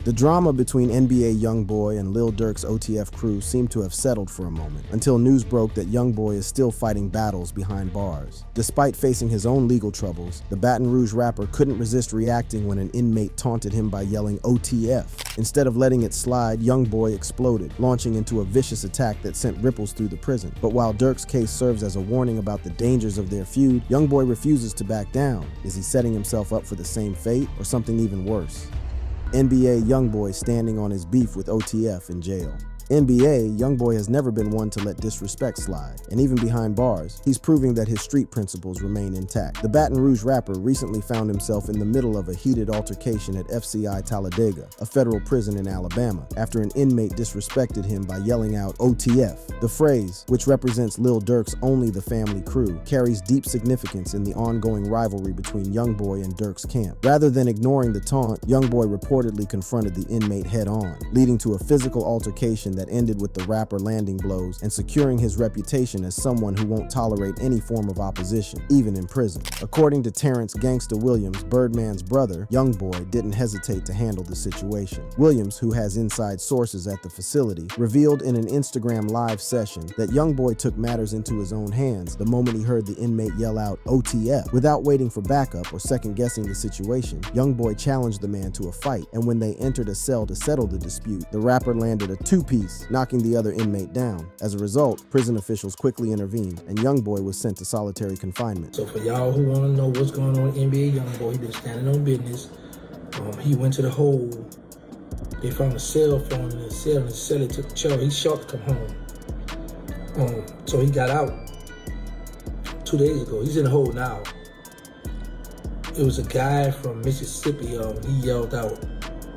The drama between NBA Youngboy and Lil Durk's OTF crew seemed to have settled for a moment, until news broke that Youngboy is still fighting battles behind bars. Despite facing his own legal troubles, the Baton Rouge rapper couldn't resist reacting when an inmate taunted him by yelling OTF. Instead of letting it slide, Youngboy exploded, launching into a vicious attack that sent ripples through the prison. But while Durk's case serves as a warning about the dangers of their feud, Youngboy refuses to back down. Is he setting himself up for the same fate, or something even worse? NBA Youngboy standing on his beef with OTF in jail. NBA, Youngboy has never been one to let disrespect slide, and even behind bars, he's proving that his street principles remain intact. The Baton Rouge rapper recently found himself in the middle of a heated altercation at FCI Talladega, a federal prison in Alabama, after an inmate disrespected him by yelling out OTF. The phrase, which represents Lil Durk's Only the Family crew, carries deep significance in the ongoing rivalry between Youngboy and Durk's camp. Rather than ignoring the taunt, Youngboy reportedly confronted the inmate head-on, leading to a physical altercation that ended with the rapper landing blows and securing his reputation as someone who won't tolerate any form of opposition, even in prison. According to Terrence "Gangsta" Williams, Birdman's brother, Youngboy didn't hesitate to handle the situation. Williams, who has inside sources at the facility, revealed in an Instagram live session that Youngboy took matters into his own hands the moment he heard the inmate yell out OTF. Without waiting for backup or second-guessing the situation, Youngboy challenged the man to a fight, and when they entered a cell to settle the dispute, the rapper landed a two-piece, knocking the other inmate down. As a result, prison officials quickly intervened, and Youngboy was sent to solitary confinement. So for y'all who want to know what's going on with NBA Youngboy, he been standing on business. He went to the hole. They found a cell phone in his cell, and his cell took the charge. He's short to come home. So he got out 2 days ago. He's in the hole now. It was a guy from Mississippi. He yelled out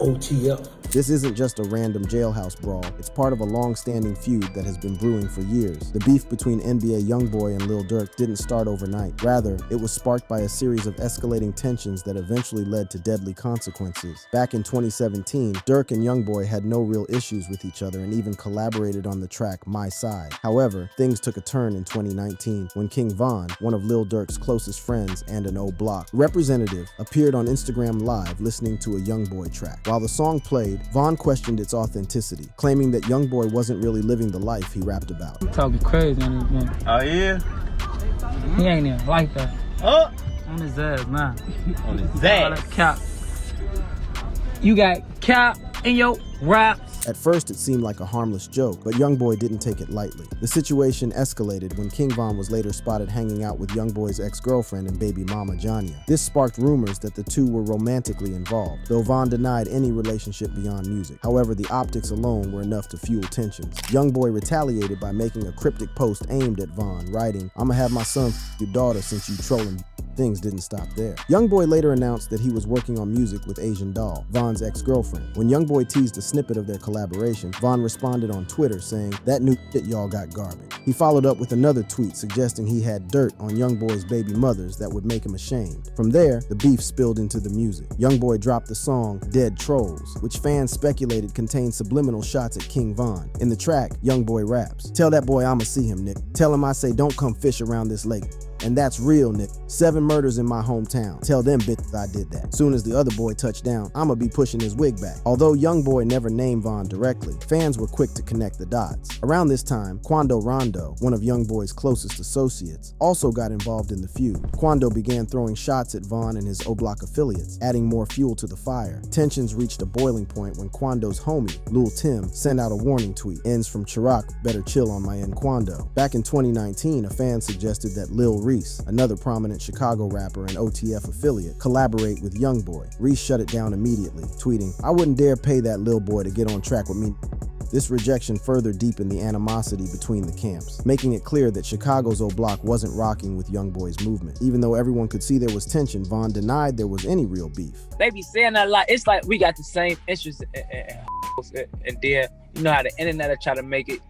OTF. This isn't just a random jailhouse brawl. It's part of a long-standing feud that has been brewing for years. The beef between NBA Youngboy and Lil Durk didn't start overnight. Rather, it was sparked by a series of escalating tensions that eventually led to deadly consequences. Back in 2017, Durk and Youngboy had no real issues with each other and even collaborated on the track My Side. However, things took a turn in 2019 when King Von, one of Lil Durk's closest friends and an O Block representative, appeared on Instagram Live listening to a Youngboy track. While the song played, Von questioned its authenticity, claiming that Youngboy wasn't really living the life he rapped about. You talking crazy on this man. Oh yeah? He ain't even like that. Oh! On his ass, nah. On his All that ass. cap. You got cap in your raps. At first, it seemed like a harmless joke, but Youngboy didn't take it lightly. The situation escalated when King Von was later spotted hanging out with Youngboy's ex-girlfriend and baby mama, Janya. This sparked rumors that the two were romantically involved, though Von denied any relationship beyond music. However, the optics alone were enough to fuel tensions. Youngboy retaliated by making a cryptic post aimed at Von, writing, "I'ma have my son f your daughter since you trolling." Things didn't stop there. Youngboy later announced that he was working on music with Asian Doll, Von's ex-girlfriend. When Youngboy teased a snippet of their collaboration, Von responded on Twitter saying, "That new shit y'all got garbage." He followed up with another tweet suggesting he had dirt on Youngboy's baby mothers that would make him ashamed. From there, the beef spilled into the music. Youngboy dropped the song Dead Trolls, which fans speculated contained subliminal shots at King Von. In the track, Youngboy raps, "Tell that boy I'ma see him, Nick. Tell him I say don't come fish around this lake. And that's real, Nick. 7 murders in my hometown. Tell them bitches I did that. Soon as the other boy touched down, I'ma be pushing his wig back." Although Youngboy never named Von directly, fans were quick to connect the dots. Around this time, Quando Rondo, one of Youngboy's closest associates, also got involved in the feud. Quando began throwing shots at Von and his O Block affiliates, adding more fuel to the fire. Tensions reached a boiling point when Quando's homie, Lil Tim, sent out a warning tweet, "Ends from Chirac, better chill on my end, Quando." Back in 2019, a fan suggested that Lil Reese, another prominent Chicago rapper and OTF affiliate, collaborate with Youngboy. Reese shut it down immediately, tweeting, "I wouldn't dare pay that Lil boy to get on track with me." This rejection further deepened the animosity between the camps, making it clear that Chicago's O Block wasn't rocking with Youngboy's movement. Even though everyone could see there was tension, Von denied there was any real beef. They be saying that a lot. It's like we got the same interests and then you know how the internet will try to make it.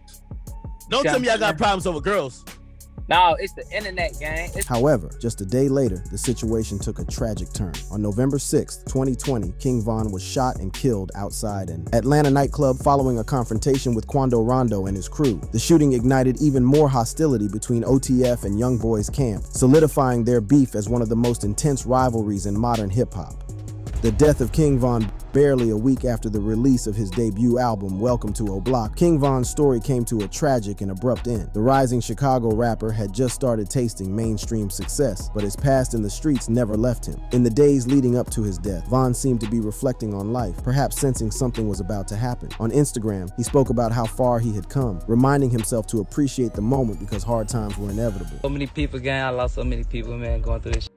Don't tell me I got problems over girls. No, it's the internet, gang. However, just a day later, the situation took a tragic turn. On November 6th, 2020, King Von was shot and killed outside an Atlanta nightclub following a confrontation with Quando Rondo and his crew. The shooting ignited even more hostility between OTF and Youngboy's camp, solidifying their beef as one of the most intense rivalries in modern hip-hop. The death of King Von barely a week after the release of his debut album, Welcome to O Block, King Von's story came to a tragic and abrupt end. The rising Chicago rapper had just started tasting mainstream success, but his past in the streets never left him. In the days leading up to his death, Von seemed to be reflecting on life, perhaps sensing something was about to happen. On Instagram, he spoke about how far he had come, reminding himself to appreciate the moment because hard times were inevitable. So many people, gang. I lost so many people, man, going through this shit.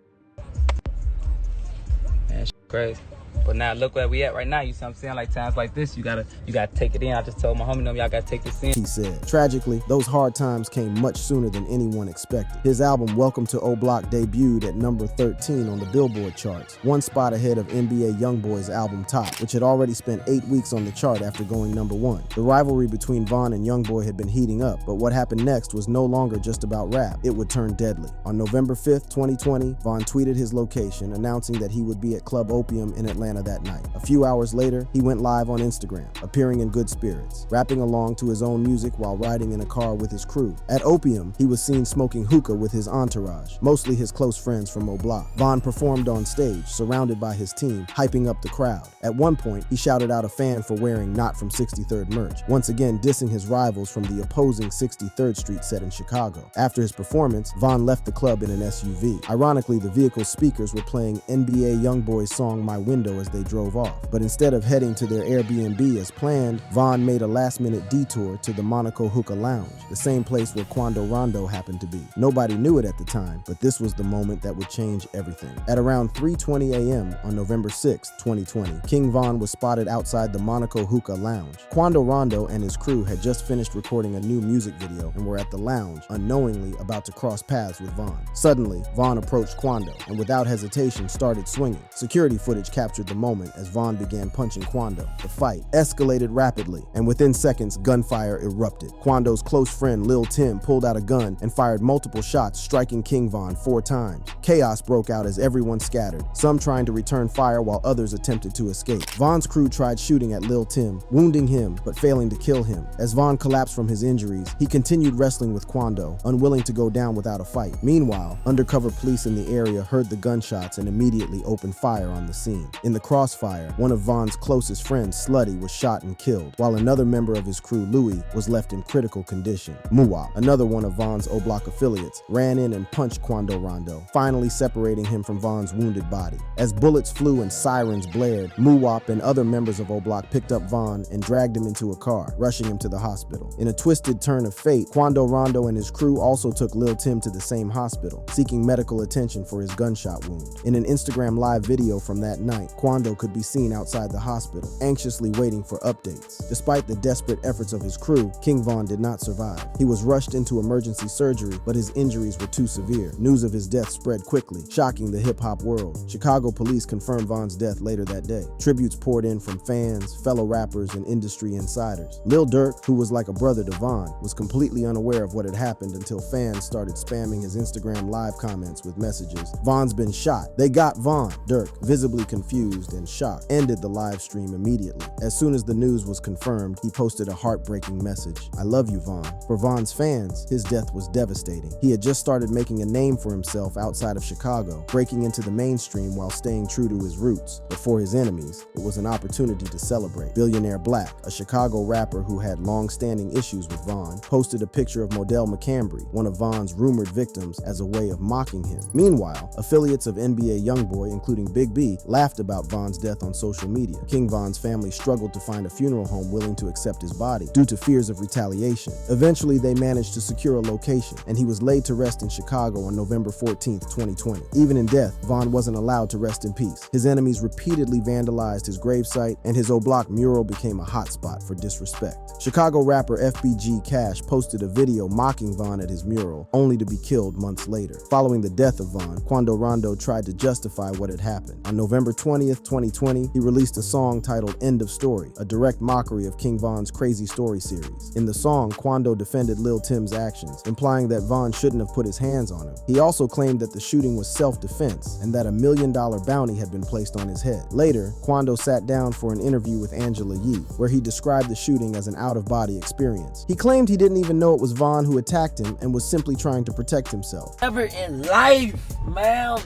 Man, shit crazy. But now look where we at right now. You see what I'm saying? Like times like this, you gotta take it in. I just told my homie, y'all gotta take this in. He said. Tragically, those hard times came much sooner than anyone expected. His album Welcome to O Block debuted at number 13 on the Billboard charts, one spot ahead of NBA Youngboy's album Top, which had already spent 8 weeks on the chart after going number 1. The rivalry between Von and Youngboy had been heating up, but what happened next was no longer just about rap. It would turn deadly. On November 5th, 2020, Von tweeted his location, announcing that he would be at Club Opium in Atlanta that night. A few hours later, he went live on Instagram, appearing in good spirits, rapping along to his own music while riding in a car with his crew. At Opium, he was seen smoking hookah with his entourage, mostly his close friends from O Block. Von performed on stage, surrounded by his team, hyping up the crowd. At one point, he shouted out a fan for wearing Not From 63rd merch, once again dissing his rivals from the opposing 63rd Street set in Chicago. After his performance, Von left the club in an SUV. Ironically, the vehicle's speakers were playing NBA Youngboy's song My Window as they drove off. But instead of heading to their Airbnb as planned, Von made a last-minute detour to the Monaco Hookah Lounge, the same place where Quando Rondo happened to be. Nobody knew it at the time, but this was the moment that would change everything. At around 3:20 a.m. on November 6, 2020, King Von was spotted outside the Monaco Hookah Lounge. Quando Rondo and his crew had just finished recording a new music video and were at the lounge, unknowingly about to cross paths with Von. Suddenly, Von approached Quando and without hesitation started swinging. Security footage captured the moment as Von began punching Quando. The fight escalated rapidly, and within seconds, gunfire erupted. Quando's close friend Lil Tim pulled out a gun and fired multiple shots, striking King Von 4 times. Chaos broke out as everyone scattered, some trying to return fire while others attempted to escape. Von's crew tried shooting at Lil Tim, wounding him but failing to kill him. As Von collapsed from his injuries, he continued wrestling with Quando, unwilling to go down without a fight. Meanwhile, undercover police in the area heard the gunshots and immediately opened fire on the scene. In the crossfire, one of Von's closest friends, Slutty, was shot and killed, while another member of his crew, Louis, was left in critical condition. Muwop, another one of Von's O Block affiliates, ran in and punched Quando Rondo, finally separating him from Von's wounded body. As bullets flew and sirens blared, Muwop and other members of O Block picked up Von and dragged him into a car, rushing him to the hospital. In a twisted turn of fate, Quando Rondo and his crew also took Lil Tim to the same hospital, seeking medical attention for his gunshot wound. In an Instagram live video from that night, Quando could be seen outside the hospital, anxiously waiting for updates. Despite the desperate efforts of his crew, King Von did not survive. He was rushed into emergency surgery, but his injuries were too severe. News of his death spread quickly, shocking the hip-hop world. Chicago police confirmed Von's death later that day. Tributes poured in from fans, fellow rappers, and industry insiders. Lil Durk, who was like a brother to Von, was completely unaware of what had happened until fans started spamming his Instagram live comments with messages. "Von's been shot. They got Von." Durk, visibly confused and shocked, ended the live stream immediately. As soon as the news was confirmed, he posted a heartbreaking message. "I love you, Von." For Von's fans, his death was devastating. He had just started making a name for himself outside of Chicago, breaking into the mainstream while staying true to his roots. But for his enemies, it was an opportunity to celebrate. Billionaire Black, a Chicago rapper who had long-standing issues with Von, posted a picture of Modell McCambry, one of Von's rumored victims, as a way of mocking him. Meanwhile, affiliates of NBA Youngboy, including Big B, laughed about Von's death on social media. King Von's family struggled to find a funeral home willing to accept his body due to fears of retaliation. Eventually, they managed to secure a location, and he was laid to rest in Chicago on November 14th, 2020. Even in death, Von wasn't allowed to rest in peace. His enemies repeatedly vandalized his gravesite, and his O Block mural became a hotspot for disrespect. Chicago rapper FBG Cash posted a video mocking Von at his mural, only to be killed months later. Following the death of Von, Quando Rondo tried to justify what had happened. On November 20th, 2020, he released a song titled End of Story, a direct mockery of King Von's Crazy Story series. In the song, Quando defended Lil Tim's actions, implying that Von shouldn't have put his hands on him. He also claimed that the shooting was self-defense and that $1 million bounty had been placed on his head. Later, Quando sat down for an interview with Angela Yee, where he described the shooting as an out-of-body experience. He claimed he didn't even know it was Von who attacked him and was simply trying to protect himself. Never in life, man.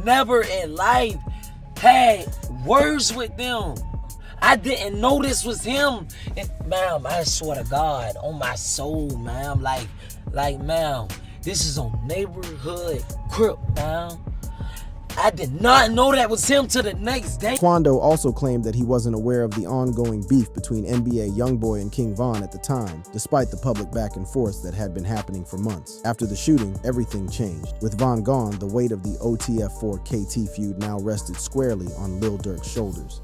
Never in life. had words with them. I didn't know this was him. And, ma'am, I swear to God, on my soul, ma'am, like, ma'am, this is on Neighborhood Crip, ma'am. I did not know that was him till the next day. Quando also claimed that he wasn't aware of the ongoing beef between NBA Youngboy and King Von at the time, despite the public back and forth that had been happening for months. After the shooting, everything changed. With Von gone, the weight of the OTF4-KT feud now rested squarely on Lil Durk's shoulders.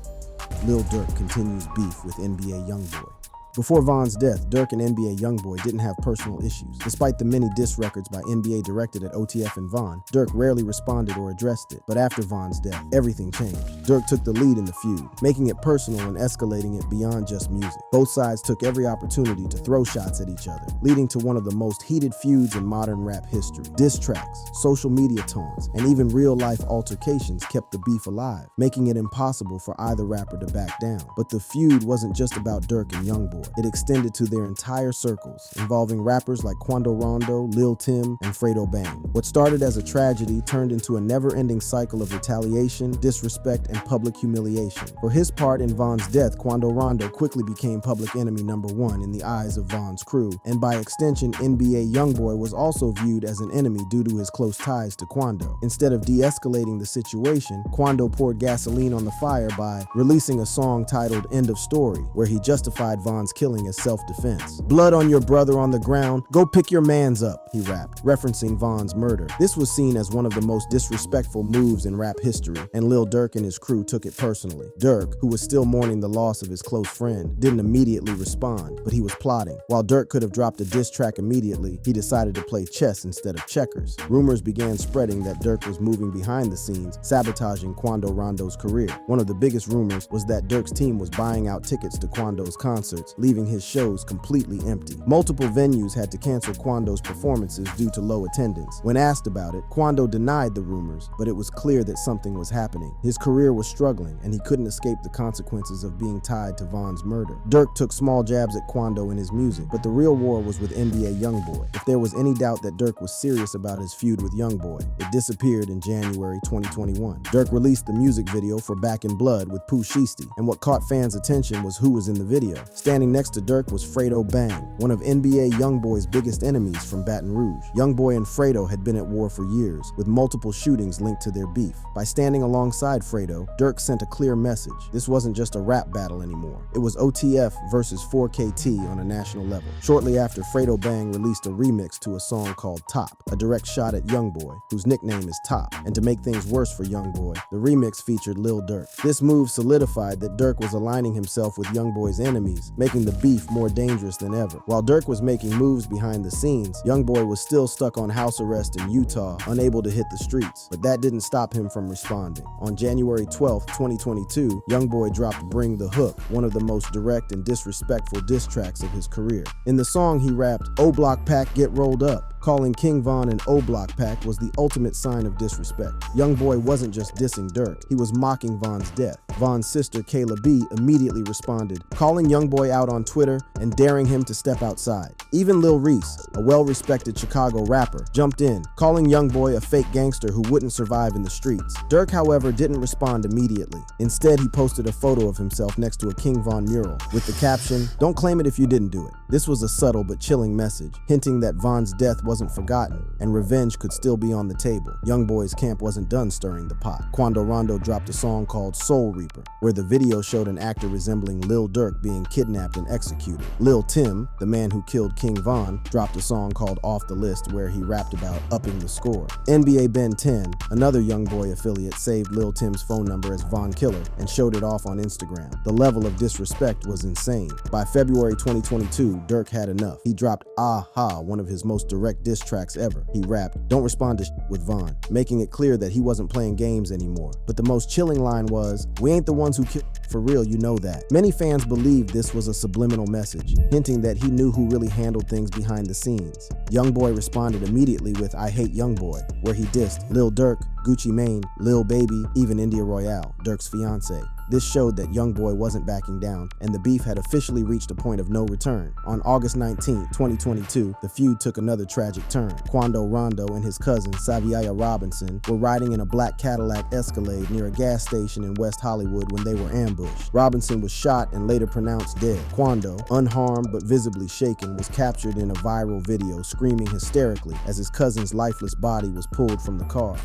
Lil Durk continues beef with NBA Youngboy. Before Von's death, Durk and NBA Youngboy didn't have personal issues. Despite the many diss records by NBA directed at OTF and Von, Durk rarely responded or addressed it. But after Von's death, everything changed. Durk took the lead in the feud, making it personal and escalating it beyond just music. Both sides took every opportunity to throw shots at each other, leading to one of the most heated feuds in modern rap history. Diss tracks, social media taunts, and even real-life altercations kept the beef alive, making it impossible for either rapper to back down. But the feud wasn't just about Durk and Youngboy. It extended to their entire circles, involving rappers like Quando Rondo, Lil Tim, and Fredo Bang. What started as a tragedy turned into a never-ending cycle of retaliation, disrespect, and public humiliation. For his part in Von's death, Quando Rondo quickly became public enemy #1 in the eyes of Von's crew, and by extension, NBA Youngboy was also viewed as an enemy due to his close ties to Quando. Instead of de-escalating the situation, Quando poured gasoline on the fire by releasing a song titled End of Story, where he justified Von's killing as self-defense. "Blood on your brother on the ground, go pick your mans up," he rapped, referencing Von's murder. This was seen as one of the most disrespectful moves in rap history, and Lil Durk and his crew took it personally. Durk, who was still mourning the loss of his close friend, didn't immediately respond, but he was plotting. While Durk could have dropped a diss track immediately, he decided to play chess instead of checkers. Rumors began spreading that Durk was moving behind the scenes, sabotaging Quando Rondo's career. One of the biggest rumors was that Durk's team was buying out tickets to Quando's concerts, leaving his shows completely empty. Multiple venues had to cancel Quando's performances due to low attendance. When asked about it, Quando denied the rumors, but it was clear that something was happening. His career was struggling, and he couldn't escape the consequences of being tied to Von's murder. Durk took small jabs at Quando in his music, but the real war was with NBA Youngboy. If there was any doubt that Durk was serious about his feud with Youngboy, it disappeared in January 2021. Durk released the music video for Back in Blood with Pooh Shiesty, and what caught fans' attention was who was in the video. Standing next to Durk was Fredo Bang, one of NBA Youngboy's biggest enemies from Baton Rouge. Youngboy and Fredo had been at war for years, with multiple shootings linked to their beef. By standing alongside Fredo, Durk sent a clear message. This wasn't just a rap battle anymore. It was OTF versus 4KT on a national level. Shortly after, Fredo Bang released a remix to a song called Top, a direct shot at Youngboy, whose nickname is Top. And to make things worse for Youngboy, the remix featured Lil Durk. This move solidified that Durk was aligning himself with Youngboy's enemies, making the beef more dangerous than ever. While Durk was making moves behind the scenes, Youngboy was still stuck on house arrest in Utah, unable to hit the streets. But that didn't stop him from responding. On January 12, 2022, Youngboy dropped Bring the Hook, one of the most direct and disrespectful diss tracks of his career. In the song, he rapped, "O Block Pack, get rolled up." Calling King Von an O Block Pack was the ultimate sign of disrespect. Youngboy wasn't just dissing Durk, he was mocking Von's death. Von's sister, Kayla B, immediately responded, calling Youngboy out on Twitter and daring him to step outside. Even Lil Reese, a well-respected Chicago rapper, jumped in, calling Youngboy a fake gangster who wouldn't survive in the streets. Durk, however, didn't respond immediately. Instead, he posted a photo of himself next to a King Von mural with the caption, "Don't claim it if you didn't do it." This was a subtle but chilling message, hinting that Von's death wasn't forgotten and revenge could still be on the table. Youngboy's camp wasn't done stirring the pot. Quando Rondo dropped a song called Soul Reaper, where the video showed an actor resembling Lil Durk being kidnapped and executed. Lil Tim, the man who killed King Von, dropped a song called Off the List where he rapped about upping the score. NBA Ben 10, another Youngboy affiliate, saved Lil Tim's phone number as Von Killer and showed it off on Instagram. The level of disrespect was insane. By February 2022, Durk had enough. He dropped Ah-Ha, one of his most direct diss tracks ever. He rapped, "Don't respond to with Von," making it clear that he wasn't playing games anymore. But the most chilling line was, "We ain't the ones who killed for real, you know that." Many fans believed this was a subliminal message, hinting that he knew who really handled things behind the scenes. Youngboy responded immediately with I Hate Youngboy, where he dissed Lil Durk, Gucci Mane, Lil Baby, even India Royale, Durk's fiance. This showed that Youngboy wasn't backing down, and the beef had officially reached a point of no return. On August 19, 2022, the feud took another tragic turn. Quando Rondo and his cousin, Saviaya Robinson, were riding in a black Cadillac Escalade near a gas station in West Hollywood when they were ambushed. Robinson was shot and later pronounced dead. Quando, unharmed but visibly shaken, was captured in a viral video screaming hysterically as his cousin's lifeless body was pulled from the car.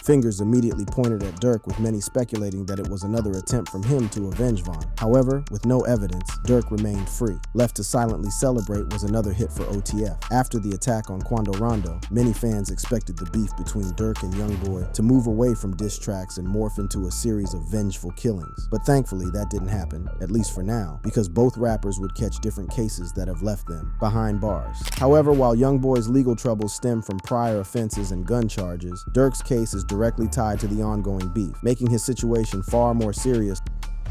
Fingers immediately pointed at Dirk, with many speculating that it was another attempt from him to avenge Von. However, with no evidence, Dirk remained free. Left to silently celebrate was another hit for OTF. After the attack on Quando Rondo, many fans expected the beef between Dirk and Youngboy to move away from diss tracks and morph into a series of vengeful killings. But thankfully, that didn't happen, at least for now, because both rappers would catch different cases that have left them behind bars. However, while Youngboy's legal troubles stem from prior offenses and gun charges, Dirk's case is directly tied to the ongoing beef, making his situation far more serious.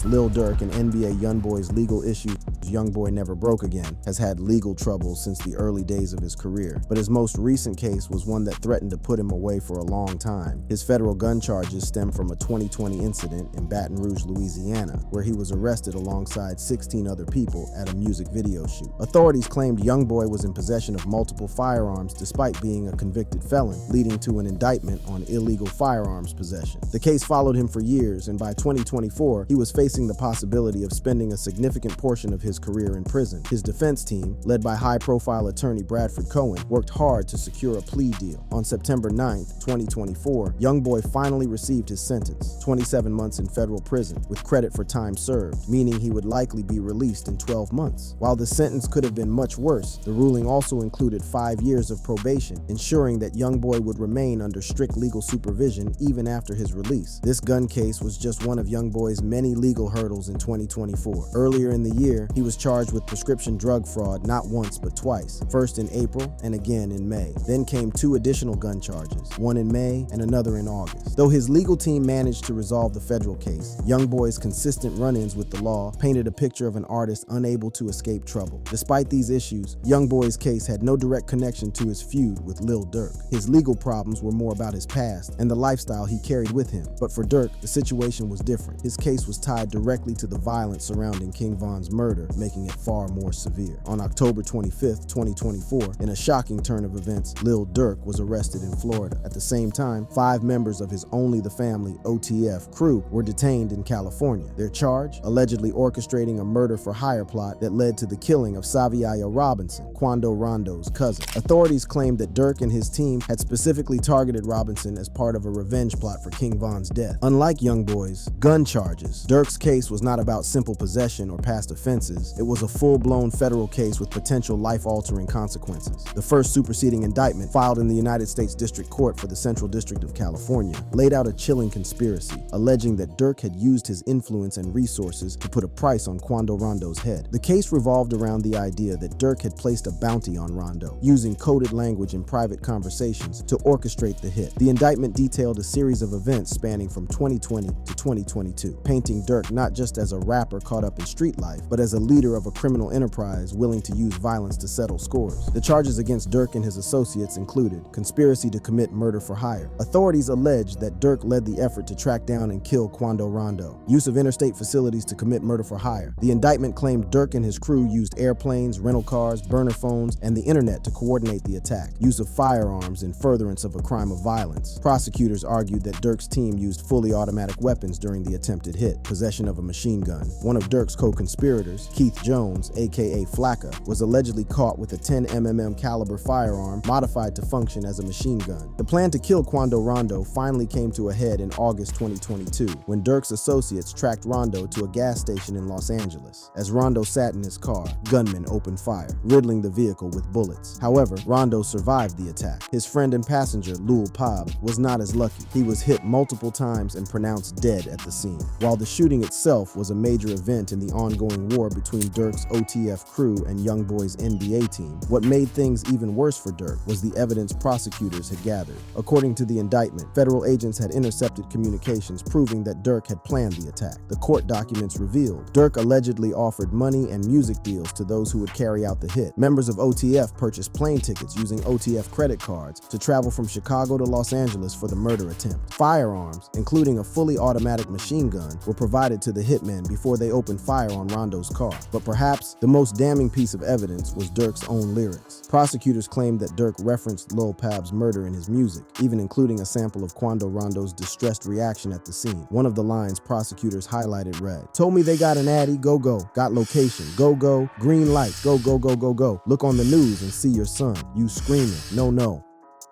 Lil Durk and NBA Youngboy's legal issues. Youngboy never broke again, has had legal troubles since the early days of his career, but his most recent case was one that threatened to put him away for a long time. His federal gun charges stem from a 2020 incident in Baton Rouge, Louisiana, where he was arrested alongside 16 other people at a music video shoot. Authorities claimed Youngboy was in possession of multiple firearms despite being a convicted felon, leading to an indictment on illegal firearms possession. The case followed him for years, and by 2024, he was facing the possibility of spending a significant portion of his career in prison. His defense team, led by high-profile attorney Bradford Cohen, worked hard to secure a plea deal. On September 9, 2024, Youngboy finally received his sentence, 27 months in federal prison, with credit for time served, meaning he would likely be released in 12 months. While the sentence could have been much worse, the ruling also included 5 years of probation, ensuring that Youngboy would remain under strict legal supervision even after his release. This gun case was just one of Youngboy's many legal hurdles in 2024. Earlier in the year, he was charged with prescription drug fraud not once but twice, first in April and again in May. Then came 2 additional gun charges, one in May and another in August. Though his legal team managed to resolve the federal case, Youngboy's consistent run-ins with the law painted a picture of an artist unable to escape trouble. Despite these issues, Youngboy's case had no direct connection to his feud with Lil Durk. His legal problems were more about his past and the lifestyle he carried with him. But for Durk, the situation was different. His case was tied directly to the violence surrounding King Von's murder, making it far more severe. On October 25, 2024, in a shocking turn of events, Lil Durk was arrested in Florida. At the same time, 5 members of his Only the Family (OTF) crew were detained in California. Their charge? Allegedly orchestrating a murder-for-hire plot that led to the killing of Saviaya Robinson, Quando Rondo's cousin. Authorities claimed that Durk and his team had specifically targeted Robinson as part of a revenge plot for King Von's death. Unlike Youngboy's gun charges, Durk's case was not about simple possession or past offenses. It was a full-blown federal case with potential life-altering consequences. The first superseding indictment, filed in the United States District Court for the Central District of California, laid out a chilling conspiracy, alleging that Durk had used his influence and resources to put a price on Quando Rondo's head. The case revolved around the idea that Durk had placed a bounty on Rondo, using coded language in private conversations to orchestrate the hit. The indictment detailed a series of events spanning from 2020 to 2022, painting Durk not just as a rapper caught up in street life, but as a leader of a criminal enterprise willing to use violence to settle scores. The charges against Durk and his associates included conspiracy to commit murder for hire. Authorities alleged that Durk led the effort to track down and kill Quando Rondo. Use of interstate facilities to commit murder for hire. The indictment claimed Durk and his crew used airplanes, rental cars, burner phones, and the internet to coordinate the attack. Use of firearms in furtherance of a crime of violence. Prosecutors argued that Durk's team used fully automatic weapons during the attempted hit. Possession of a machine gun. One of Durk's co-conspirators, Keith Jones, aka Flacca, was allegedly caught with a 10mm caliber firearm modified to function as a machine gun. The plan to kill Quando Rondo finally came to a head in August 2022, when Durk's associates tracked Rondo to a gas station in Los Angeles. As Rondo sat in his car, gunmen opened fire, riddling the vehicle with bullets. However, Rondo survived the attack. His friend and passenger, Lul Pab, was not as lucky. He was hit multiple times and pronounced dead at the scene. While the shooting shooting itself was a major event in the ongoing war between Dirk's OTF crew and Youngboy's NBA team. What made things even worse for Dirk was the evidence prosecutors had gathered. According to the indictment, federal agents had intercepted communications proving that Dirk had planned the attack. The court documents revealed Dirk allegedly offered money and music deals to those who would carry out the hit. Members of OTF purchased plane tickets using OTF credit cards to travel from Chicago to Los Angeles for the murder attempt. Firearms, including a fully automatic machine gun, were provided to the hitmen before they opened fire on Rondo's car. But perhaps the most damning piece of evidence was Dirk's own lyrics. Prosecutors claimed that Dirk referenced Lil Pab's murder in his music, even including a sample of Quando Rondo's distressed reaction at the scene. One of the lines prosecutors highlighted read, "Told me they got an addy, go go. Got location, go go. Green light, go go go go go. Look on the news and see your son. You screaming, no no."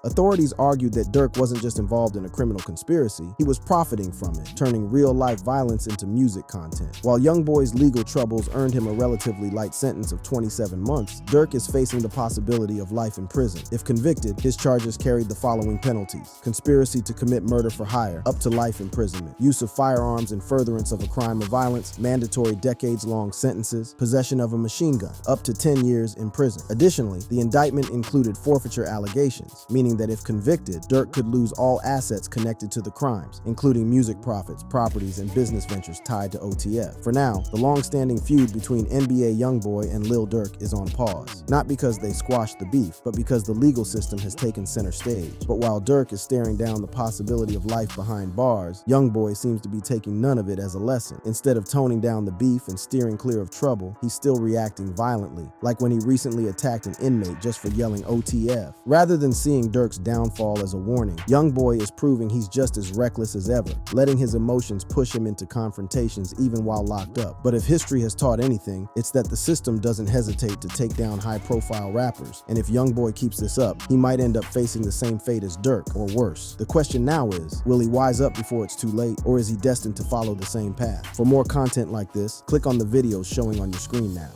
Authorities argued that Dirk wasn't just involved in a criminal conspiracy, he was profiting from it, turning real-life violence into music content. While Youngboy's legal troubles earned him a relatively light sentence of 27 months, Dirk is facing the possibility of life in prison. If convicted, his charges carried the following penalties: conspiracy to commit murder for hire, up to life imprisonment; use of firearms in furtherance of a crime of violence, mandatory decades-long sentences; possession of a machine gun, up to 10 years in prison. Additionally, the indictment included forfeiture allegations, meaning that if convicted, Dirk could lose all assets connected to the crimes, including music profits, properties, and business ventures tied to OTF. For now, the long-standing feud between NBA Youngboy and Lil Durk is on pause. Not because they squashed the beef, but because the legal system has taken center stage. But while Dirk is staring down the possibility of life behind bars, Youngboy seems to be taking none of it as a lesson. Instead of toning down the beef and steering clear of trouble, he's still reacting violently, like when he recently attacked an inmate just for yelling OTF. Rather than seeing Dirk's downfall as a warning, Youngboy is proving he's just as reckless as ever, letting his emotions push him into confrontations even while locked up. But if history has taught anything, it's that the system doesn't hesitate to take down high-profile rappers, and if Youngboy keeps this up, he might end up facing the same fate as Dirk, or worse. The question now is, will he wise up before it's too late, or is he destined to follow the same path? For more content like this, click on the videos showing on your screen now.